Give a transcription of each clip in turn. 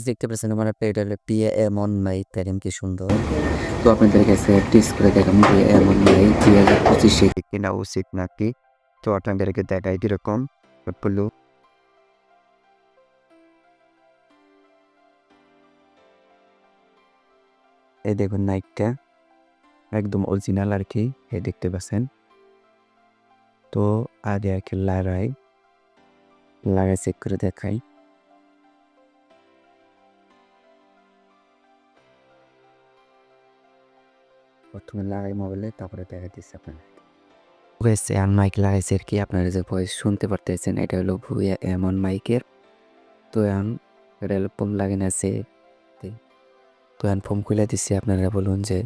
দেখতে পাচ্ছেন আমার একটা এটা হলো পিএ এমন মাইক দেখেন কি সুন্দর। তো আপনাদের কাছে টেস্ট করে দেখাবো যে এমন মাইক 2025 কেনা উচিত নাকি। তো আপনাদেরকে দেখাই কিরকম হলো। এই দেখুন মাইকটা একদম অরিজিনাল আর কি, এই দেখতে পাচ্ছেন। তো আগে আর কি লাগাই চেক করে দেখাই। প্রথমে লাগাই মোবাইলে, তারপরে দেখা দিচ্ছি আপনাদের। হয়েছে আর মাইক লাগাইছে আর কি, আপনারা যে ভয়েস শুনতে পারতেছেন এটা হলো ভুয়া এমন মাইকের। তো এখন এটা হলো ফোন লাগানো আছে। তো এখন ফোন খুলে দিচ্ছি, আপনারা বলুন যে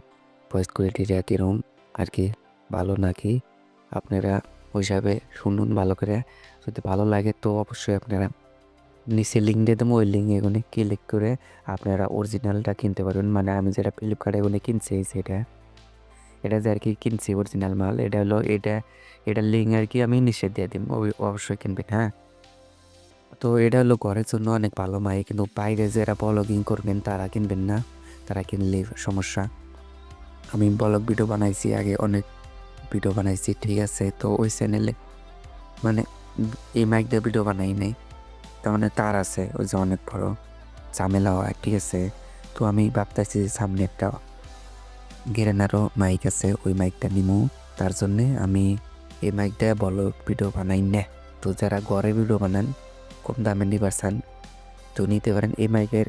ভয়েস কোয়ালিটিটা কীরকম আর কি, ভালো নাকি। আপনারা ওই হিসাবে শুনুন ভালো করে। যদি ভালো লাগে তো অবশ্যই আপনারা নিচে লিঙ্ক দিয়ে দেবো, ওই লিঙ্কে এখানে ক্লিক করে আপনারা অরিজিনালটা কিনতে পারবেন। মানে আমি যেটা ফ্লিপকার্টে এখানে কিনছি সেটা, এটা যে আর কি কিনছি অরিজিনাল মাল, এটা হলো এটার লিঙ্ক আর কি আমি নিচে দিয়ে দিব, অবশ্যই কিনবেন হ্যাঁ। তো এটা হলো ঘরের জন্য অনেক ভালো মাইক, কিন্তু বাইরে যারা ব্লগিং করবেন তারা কিনবেন না, তারা কিনলে সমস্যা। আমি ব্লগ ভিডিও বানাইছি আগে, অনেক ভিডিও বানাইছি ঠিক আছে। তো ওই চ্যানেলে মানে এই মাইক দিয়ে ভিডিও বানাই নাই, তার মানে তার আছে ওই যে অনেক বড় ঝামেলা হয় ঠিক আছে। তো আমি ভাবতেছি যে সামনে একটা গেরেনারও মাইক আছে, ওই মাইকটা নিমু। তার জন্যে আমি এই মাইকটা ব্লগ ভিডিও বানাই না। তো যারা ঘরে ভিডিও বানান কম দামে নিবার চান তো নিতে পারেন। এই মাইকের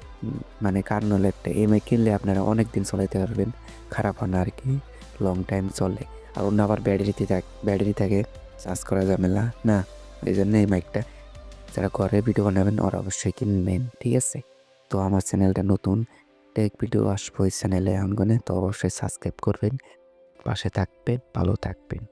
মানে কারণ হলো একটা, এই মাইক কিনলে আপনারা অনেক দিন চলাইতে পারবেন, খারাপ হয় না আর কি, লং টাইম চলে। আর অন্য আবার ব্যাটারি থাকে, চার্জ করা ঝামেলা না। এই জন্য এই মাইকটা যারা ঘরে ভিডিও বানাবেন ওরা অবশ্যই কিনবেন ঠিক আছে। তো আমার চ্যানেলটা নতুন, টেক ভিডিও আসবো এই চ্যানেলে অঙ্গনে, তো অবশ্যই সাবস্ক্রাইব করবেন, পাশে থাকবেন, ভালো থাকবেন।